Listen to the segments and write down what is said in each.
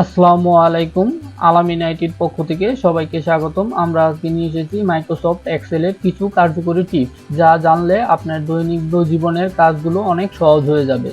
আসসালামু আলাইকুম। alaminit পক্ষ থেকে সবাইকে স্বাগতম। আমরা আজকে নিয়ে এসেছি মাইক্রোসফট এক্সেলের কিছু কার্যকরী টিপস, যা জানলে আপনার দৈনিক জীবনের কাজগুলো অনেক সহজ হয়ে যাবে।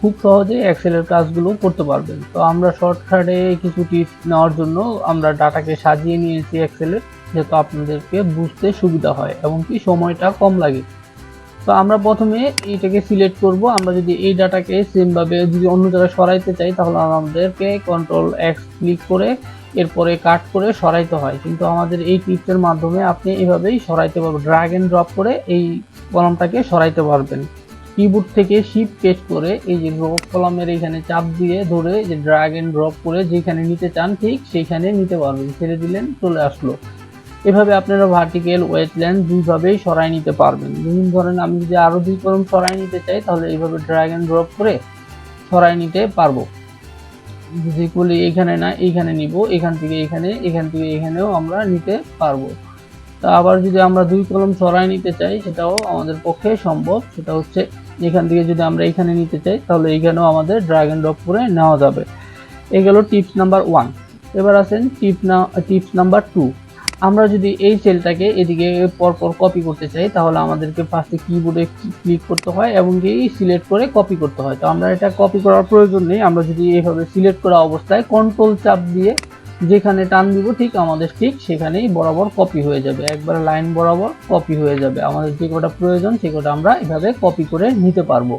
খুব সহজে এক্সেলের কাজগুলো করতে পারবেন। তো আমরা শর্টকাটে কিছু টিপস নেওয়ার জন্য আমরা ডাটাকে সাজিয়ে নিয়েছি এক্সেলে, যাতে আপনাদেরকে বুঝতে সুবিধা হয় এবং কি সময়টা কম লাগে। তো আমরা প্রথমে এইটাকে সিলেক্ট করব। আমরা যদি এই ডাটাকে সেম ভাবে যদি অন্য জায়গায় সরাইতে চাই, তাহলে আমাদেরকে কন্ট্রোল এক্স ক্লিক করে এরপরে কাট করে সরাইতে হয়, কিন্তু আমাদের এই টিপসের মাধ্যমে আপনি এভাবেই সরাইতে পারবেন। ড্র্যাগ এন্ড ড্রপ করে এই কলামটাকে সরাইতে পারবেন। কিবোর্ড থেকে শিফট প্রেস করে এই যে ড্রপ কলামের এখানে চাপ দিয়ে ধরে যে ড্র্যাগ এন্ড ড্রপ করে যেখানে নিতে চান ঠিক সেইখানে নিতে পারবেন। ছেড়ে দিলেন, চলে আসলো। এভাবে আপনারা ভার্টিক্যাল ওয়েটল্যান্ড দুইভাবেই সরাই নিতে পারবেন। যেমন ধরেন আমি যদি আরো 2 কলম সরাই নিতে চাই, তাহলে এইভাবে ড্র্যাগ এন্ড ড্রপ করে সরাই নিতে পারবো। যদি বলি এখানে না এইখানে নিব, এখান থেকে এখানে, এখান থেকে এখানেও আমরা নিতে পারবো। তা আবার যদি আমরা 2 কলম সরাই নিতে চাই, সেটাও আমাদের পক্ষে সম্ভব। সেটা হচ্ছে এখান থেকে যদি আমরা এখানে নিতে চাই, তাহলে এখানেও আমাদের ড্র্যাগ এন্ড ড্রপ করে নেওয়া যাবে। এই গেল টিপস নাম্বার 1। এবার আসেন টিপস নাম্বার 2। আমরা যদি এই সেলটাকে এদিকে পরপর কপি করতে চাই, তাহলে আমাদেরকে ফার্স্টে কিবোর্ডে ক্লিক করতে হয় এবং সিলেক্ট করে কপি করতে হয়। তো আমরা এটা কপি করার প্রয়োজন নেই। আমরা যদি এইভাবে সিলেক্ট করা অবস্থায় কন্ট্রোল চাপ দিয়ে যেখানে টান দিব, ঠিক আমাদের ঠিক সেখানেই বরাবর কপি হয়ে যাবে। একবার লাইন বরাবর কপি হয়ে যাবে। আমাদের যে কটা প্রয়োজন সে কটা আমরা এভাবে কপি করে নিতে পারবো।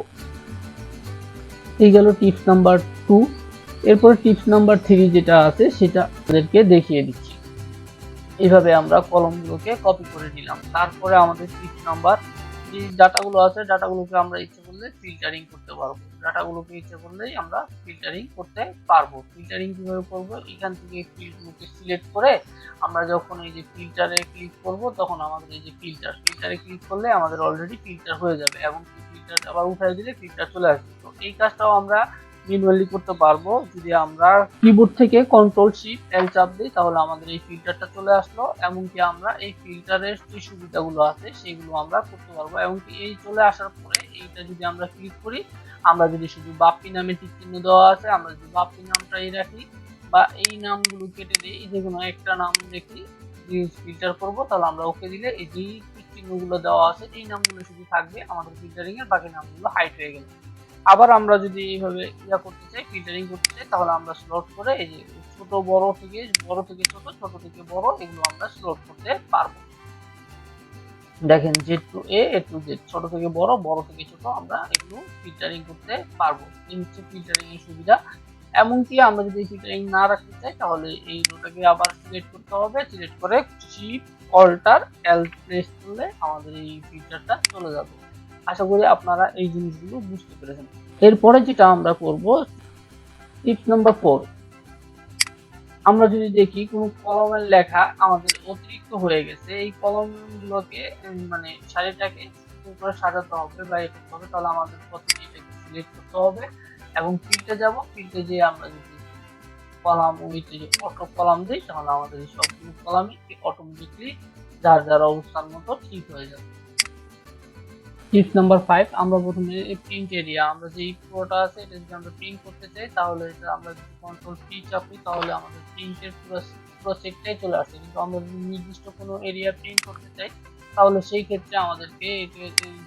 এই গেল টিপস নাম্বার 2। এরপরে টিপস নাম্বার 3 যেটা আছে সেটা আমাদেরকে দেখিয়ে দিচ্ছি। এইভাবে আমরা কলমগুলোকে কপি করে নিলাম। তারপরে আমাদের টিপস নাম্বার, যে ডাটাগুলো আছে ডাটাগুলোকে আমরা ইচ্ছে করলে ফিল্টারিং করতে পারবো। ডাটাগুলোকে ইচ্ছে করলেই আমরা ফিল্টারিং করতে পারবো। ফিল্টারিং কিভাবে করবো? এখান থেকে ফিল্ডগুলোকে সিলেক্ট করে আমরা যখন এই যে ফিল্টারে ক্লিক করব, তখন আমাদের এই যে ফিল্টারে ক্লিক করলে আমাদের অলরেডি ফিল্টার হয়ে যাবে এবং ফিল্টার আবার উঠাই দিলে ফিল্টার চলে আসবে। তো এই কাজটাও আমরা ম্যানুয়ালি করতে পারবো। যদি আমরা কিবোর্ড থেকে কন্ট্রোল শিফট এল চাপ দিই, তাহলে আমাদের এই ফিল্টারটা চলে আসলো। এমনকি আমরা এই ফিল্টারের যে সুবিধাগুলো আছে সেগুলো আমরা করতে পারবো। এমনকি এই চলে আসার পরে এইটা যদি আমরা ক্লিক করি, আমরা যদি শুধু বাপ্পি নামে টিক চিহ্ন দেওয়া আছে, আমরা যদি বাপ্পি নামটাই রাখি বা এই নামগুলো কেটে দিই, যে কোনো একটা নাম রেখে ফিল্টার করব, তাহলে আমরা ওকে দিলে এই যে টিক চিহ্নগুলো দেওয়া আছে এই নামগুলো শুধু থাকবে, আমাদের ফিল্টারিং এর বাকি নামগুলো হাইড হয়ে গেল। আবার আমরা যদি এইভাবে করতে চাই, ফিল্টারিং করতে চাই, তাহলে আমরা স্লট করে এই যে ছোট বড় থেকে ছোট, ছোট থেকে বড়, এগুলো আমরা স্লট করতে পারবো। দেখেন Z two A to Z, ছোট থেকে বড়, বড় থেকে ছোট, আমরা এগুলো ফিল্টারিং করতে পারবো। এই হচ্ছে ফিল্টারিং এর সুবিধা। এমনকি আমরা যদি ফিল্টারিং না রাখতে চাই, তাহলে এই রোটাকে আবার সিলেক্ট করতে হবে। সিলেক্ট করে শিফট অল্টার এল প্রেস করলে আমাদের এই ফিল্টারটা চলে যাবে। আশা করি আপনারা এই জিনিসগুলো বুঝতে পেরেছেন। এরপরে যেটা আমরা করব, টিপস নাম্বার 4। আমরা যদি দেখি কোনো কলমের লেখা আমাদের অতিরিক্ত হয়ে গেছে, এই কলমগুলোকে মানে সারিটাকে সুন্দর করে সাজাতে হবে বা এটা করতে হবে, তাহলে আমাদের প্রথমে এটাকে সিলেক্ট করতে হবে এবং ফিল্টে যাব। ফিল্টে যেয়ে আমরা যদি কলাম উইথ অটো কলাম দিই, তাহলে আমাদের এই সবগুলো কলামই অটোমেটিকলি যার যার অবস্থান মতো ঠিক হয়ে যাবে। Tips number 5। আমরা প্রথমে প্রিন্ট এরিয়া, আমরা যে পুরোটা আছে এটা যদি আমরা প্রিন্ট করতে চাই, তাহলে এটা আমরা যদি কন্ট্রোল পি চাপি, তাহলে আমাদের প্রিন্টের পুরো সেটটাই চলে আসে। কিন্তু আমরা যদি নির্দিষ্ট কোনো এরিয়া প্রিন্ট করতে চাই, তাহলে সেই ক্ষেত্রে আমাদেরকে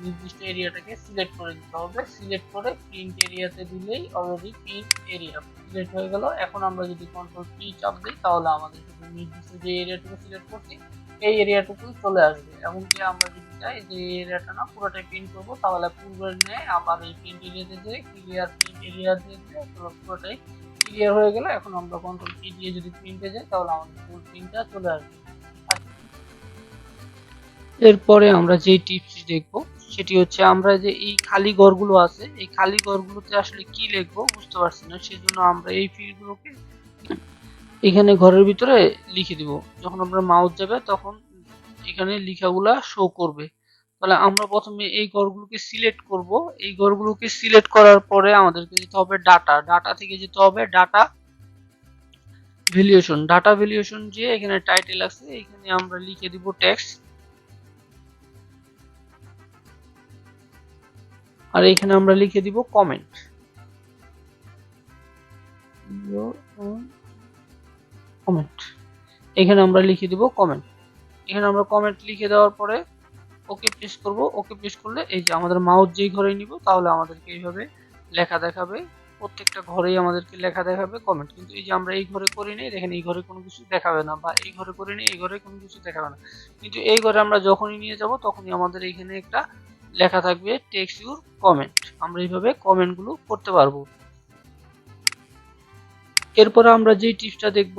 নির্দিষ্ট এরিয়াটাকে সিলেক্ট করে দিতে হবে। সিলেক্ট করে প্রিন্ট এরিয়াতে দিলেই অলরেডি প্রিন্ট এরিয়া সিলেক্ট হয়ে গেল। এখন আমরা যদি কন্ট্রোল পি চাপ দিই, তাহলে আমাদের নির্দিষ্ট যে এরিয়াটুকু সিলেক্ট করছি এই এরিয়াটুকু চলে আসবে। এমনকি আমরা যদি চাই যে এরিয়াটা না পুরোটাই প্রিন্ট করবো, তাহলে পূর্বের ন্যায় আবার এই প্রিন্ট এরিয়াতে যে ক্লিয়ার প্রিন্ট এরিয়া দিয়ে দিলে পুরোটাই ক্লিয়ার হয়ে গেল। এখন আমরা কন্ট্রোল পি দিয়ে যদি প্রিন্টে যাই, তাহলে আমাদের ফুল প্রিন্টটা চলে আসবে। এরপরে আমরা যে টিপস দেখবো সেটি হচ্ছে, আমরা যে এই খালি ঘরগুলো আছে, এই খালি ঘরগুলোতে আসলে কি লিখবো বুঝতে পারছি না, সেজন্য আমরা এই ফিল্ডগুলোকে এখানে ঘরের ভিতরে লিখে দিব। যখন আপনার মাউস যাবে তখন এখানে লেখাগুলা শো করবে। তাহলে আমরা প্রথমে এই ঘরগুলোকে সিলেক্ট করব। এই ঘরগুলোকে সিলেক্ট করার পরে আমাদেরকে যেতে হবে ডাটা থেকে যেতে হবে ডাটা ভ্যালুয়েশন যে এখানে টাইটেল আছে, এখানে আমরা লিখে দিব টেক্সট, আর এখানে আমরা লিখে দিব কমেন্ট। কমেন্ট, এখানে আমরা লিখে দিব কমেন্ট। এখানে আমরা কমেন্ট লিখে দেওয়ার পরে ওকে প্রেস করব। ওকে প্রেস করলে এই যে আমাদের মাউস যেই ঘরে নিব তাহলে আমাদেরকে এইভাবে লেখা দেখাবে, প্রত্যেকটা ঘরেই আমাদেরকে লেখা দেখাবে কমেন্ট। কিন্তু এই যে আমরা এই ঘরে করি নাই, দেখেন এই ঘরে কোনো কিছু দেখাবে না, বা এই ঘরে করি নাই এই ঘরে কোনো কিছু দেখাবে না। কিন্তু এই ঘরে আমরা যখনই নিয়ে যাব তখনই আমাদের এখানে একটা লেখা থাকবে টেক্সট ইউর কমেন্ট। আমরা এইভাবে কমেন্টগুলো করতে পারবো। এরপরে আমরা যেই টিপসটা দেখব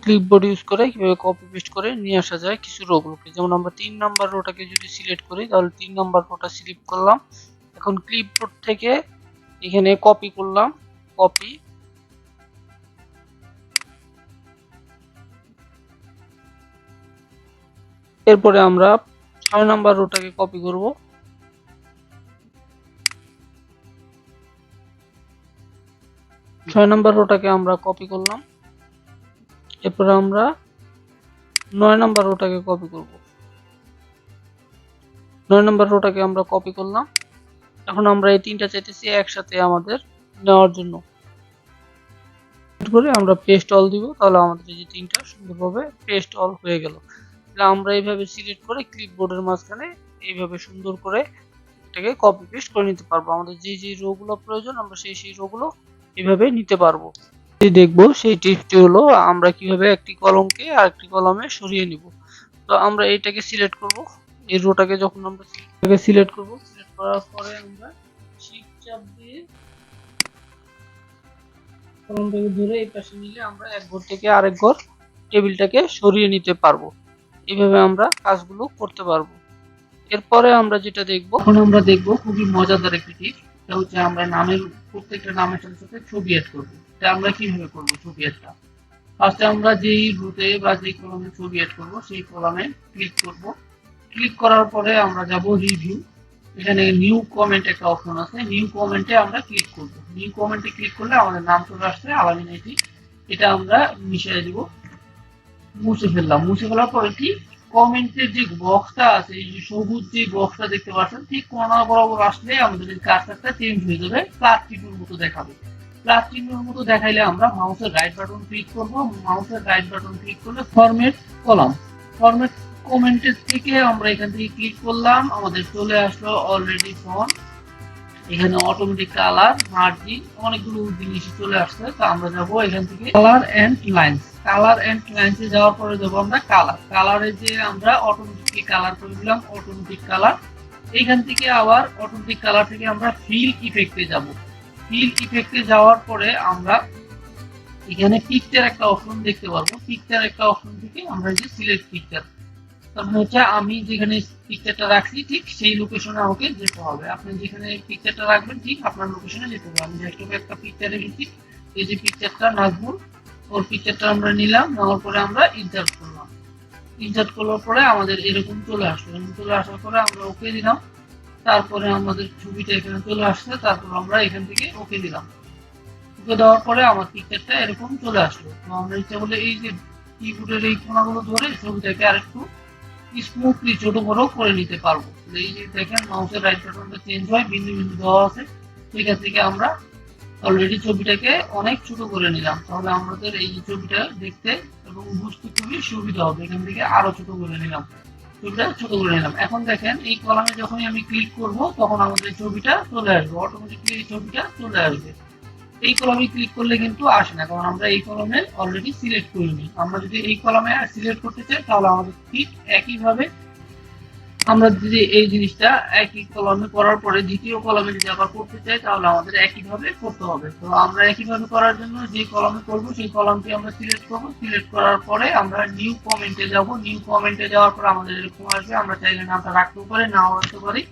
ক্লিপবোর্ড ইউজ করে কিভাবে কপি পেস্ট করে নিয়ে আসা যায় কিছু রোগুলোকে। যেমন আমরা 3 নাম্বার রোটাকে যদি সিলেক্ট করি তাহলে 3 নাম্বার রোটা সিলেক্ট করলাম। এখন ক্লিপবোর্ড থেকে এখানে কপি করলাম, কপি। এরপরে আমরা 6 নাম্বার রোটাকে কপি করব। 6 নাম্বার রোটাকে আমরা কপি করলাম। এরপরে আমরা 9 নাম্বার রোটাকে কপি করব। 9 নাম্বার রোটাকে আমরা কপি করলাম। এখন আমরা এই তিনটা চাইতেছি একসাথে আমাদের নেওয়ার জন্য। এরপরে আমরা পেস্ট অল দিব, তাহলে আমাদের এই যে তিনটা সুন্দরভাবে পেস্ট অল হয়ে গেল। তাহলে আমরা এইভাবে সিলেক্ট করে ক্লিপবোর্ডের মাঝখানে এইভাবে সুন্দর করে এটাকে কপি পেস্ট করে নিতে পারবো। আমাদের যে যে রোগুলো প্রয়োজন আমরা সেই রোগুলো এইভাবে নিতে পারবো। দেখবো সেই টিপসটি হলো আমরা কিভাবে একটি কলমকে আরেকটি কলমে সরিয়ে নিব। তো আমরা এইটাকে সিলেক্ট করব, এই রোটাকে যখন আমরা সিলেক্ট করব, সিলেক্ট করার পরে আমরা শিফট চাপ দিয়ে কলমটাকে ধরে এই পাশে নিলে আমরা এক ঘর থেকে আরেক ঘর টেবিলটাকে সরিয়ে নিতে পারবো। এইভাবে আমরা কাজগুলো করতে পারবো। এরপরে আমরা যেটা দেখবো, এখন আমরা দেখবো খুবই মজাদার একটি টিপস। এটা হচ্ছে আমরা নামের প্রত্যেকটা নামের সাথে ছবি অ্যাড করবো। এটা আমরা কিভাবে করবো ছবি অ্যাডটা? ফার্স্টে আমরা যেই রুটে বা যেই কলামে ছবি অ্যাড করবো সেই কলামে ক্লিক করব। ক্লিক করার পরে আমরা যাব রিভিউ। এখানে নিউ কমেন্ট একটা অপশন আছে, নিউ কমেন্টে আমরা ক্লিক করব। নিউ কমেন্টে ক্লিক করলে আমাদের নাম চলে আসছে alaminit। এটা আমরা মিশিয়ে দিব, মুছে ফেললাম। মুছে ফেলার পরে কি কমেন্টের যে বক্সটা আছে, এই যে সবুজ যে বক্সটা দেখতে পাচ্ছেন, ঠিক কোণা বরাবর আসলে আমাদের এই কার্সারটা চেঞ্জ হয়ে যাবে, প্লাস চিহ্নের মতো দেখাবে। প্লাস চিহ্নের মতো দেখাইলে আমরা মাউসের রাইট বাটন ক্লিক করব। মাউসের রাইট বাটন ক্লিক করলে ফরম্যাট কলাম, ফরম্যাট কমেন্টের থেকে আমরা এখান থেকে ক্লিক করলাম, আমাদের চলে আসলো অলরেডি ফন্ট। এখানে অটোমেটিক কালার, মার্জিন, অনেকগুলো জিনিস চলে আসছে। তো আমরা যাব এখান থেকে colour and lines. Colour and লাইনসে যাওয়ার পরে যাব আমরা কালার। কালারে যে আমরা অটোমেটিকলি কালার করে দিলাম, অটোমেটিক কালার। এইখান থেকে আবার অটোমেটিক কালার থেকে আমরা ফিল ইফেক্টে যাব। ফিল ইফেক্টে যাওয়ার পরে আমরা এখানে পিকচার একটা অপশন দেখতে পারবো। পিকচার একটা অপশন থেকে আমরা যে সিলেক্ট পিকচার, তারপর হচ্ছে আমি যেখানে পিকচারটা রাখছি ঠিক সেই লোকেশনে আমাকে যেতে হবে। আপনি যেখানে পিকচারটা রাখবেন ঠিক আপনার লোকেশনে যেতে হবে। আমি একটা পিকচার রেখেছি, এই যে পিকচারটা নাজমুল, ওর পিকচারটা আমরা নিলাম, নেওয়ার পরে আমরা ইনসার্ট করলাম। ইনসার্ট করার পরে আমাদের এরকম চলে আসলো। এরকম চলে আসার পরে আমরা ওকে দিলাম। তারপরে আমাদের ছবিটা এখানে চলে আসছে, তারপর আমরা এখান থেকে ওকে দিলাম। ওকে দেওয়ার পরে আমার পিকচারটা এরকম চলে আসলো। তো আমরা ইচ্ছা বলে এই যে কিবোর্ডের এই কোণাগুলো ধরে ছবিটাকে আরেকটু স্মুথলি ছোট বড় করে নিতে পারবো। এই যে দেখেন মাউসের রাইট বাটনটা চেঞ্জ হয়, বিন্দু বিন্দু দেওয়া আছে। সেখান থেকে আমরা অলরেডি ছবিটাকে অনেক ছোট করে নিলাম, তাহলে আমাদের এই ছবিটা দেখতে এবং বুঝতে খুবই সুবিধা হবে। এখান থেকে আরো ছোট করে নিলাম, ছবিটা ছোট করে নিলাম। এখন দেখেন এই কলামে যখনই আমি ক্লিক করব তখন আমাদের ছবিটা চলে আসবে, অটোমেটিকলি এই ছবিটা চলে আসবে। এই কলামে ক্লিক করলে কিন্তু আসে না, কারণ আমরা এই কলামে অলরেডি সিলেক্ট করিনি। আমরা যদি এই কলামে সিলেক্ট করতে চাই তাহলে আমাদের ঠিক একইভাবে আমরা যদি এই জিনিসটা একই কলামে করার পরে দ্বিতীয় কলামে যদি আবার করতে চাই তাহলে আমাদের একইভাবে করতে হবে। তো আমরা একইভাবে করার জন্য যে কলামে করব সেই কলামটি আমরা সিলেক্ট করব। সিলেক্ট করার পরে আমরা নিউ কমেন্টে যাব। নিউ কমেন্টে যাওয়ার পর আমাদের এরকম আসবে, আমরা চাইলে নামটা রাখতেও পারি, নাও রাখতে পারি।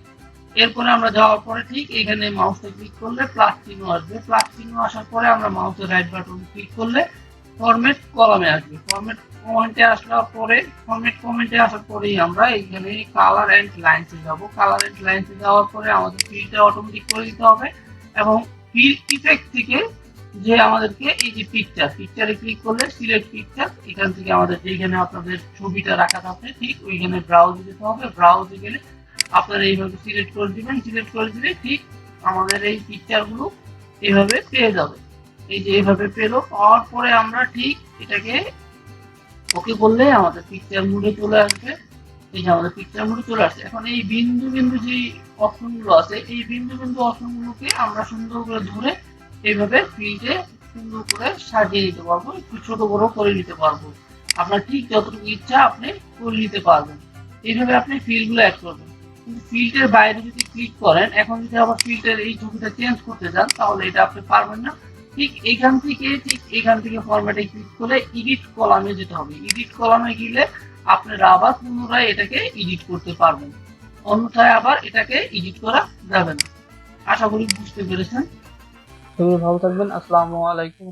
এরপরে আমরা যাওয়ার পরে ঠিক এখানে মাউসটা ক্লিক করলে প্লাস চিহ্ন আসবে। প্লাস চিহ্ন আসার পরে আমরা মাউসের রাইট বাটন ক্লিক করলে ফরম্যাট কলামে আসবে। ফরম্যাট কমেন্টে আসার পরে আসার পরেই আমরা এখানে কালার এন্ড লাইনসে যাব। কালার এন্ড লাইনসে যাওয়ার পরে আমাদের ফিলটা অটোমেটিক করে দিতে হবে, এবং ফিল ইফেক্ট থেকে যে আমাদেরকে এই যে পিকচারে ক্লিক করলে সিলেক্ট পিকচার, এখান থেকে আমাদের যেখানে আপনাদের ছবিটা রাখা থাকবে ঠিক ওইখানে ব্রাউজে যেতে হবে। ব্রাউজে গেলে আপনারা এইভাবে সিলেক্ট করে দিবেন। সিলেক্ট করে দিলে ঠিক আমাদের এই পিকচারগুলো এইভাবে পেয়ে যাবে। এই যে এইভাবে পেলো। পাওয়ার পরে আমরা ঠিক এটাকে ওকে বললে আমাদের পিকচার মোডে চলে আসবে। এই যে আমাদের পিকচার মোডে চলে আসছে। এখন এই বিন্দু বিন্দু যে অপশনগুলো আছে, এই বিন্দু বিন্দু অপশনগুলোকে আমরা সুন্দর করে ধরে এইভাবে ফিল্ডে সুন্দর করে সাজিয়ে নিতে পারবো, একটু ছোট বড় করে নিতে পারবো। আপনার ঠিক যতটুকু ইচ্ছা আপনি করে নিতে পারবেন। এইভাবে আপনি ফিল্ডগুলো অ্যাড করবেন। কিন্তু ফিল্ডের বাইরে যদি ক্লিক করেন, এখন যদি আবার ফিল্ডের এই ছবিটা চেঞ্জ করতে যান, তাহলে এটা আপনি পারবেন না। ঠিক এখান থেকে ফরম্যাটে ক্লিক করে এডিট কলামে যেতে হবে। এডিট কলামে গেলে আপনারা আবার পুনরায় এটাকে এডিট করতে পারবেন, অন্যথায় আবার এটাকে এডিট করা যাবে না। আশা করি বুঝতে পেরেছেন। সবাই ভালো থাকবেন। আসসালামু আলাইকুম।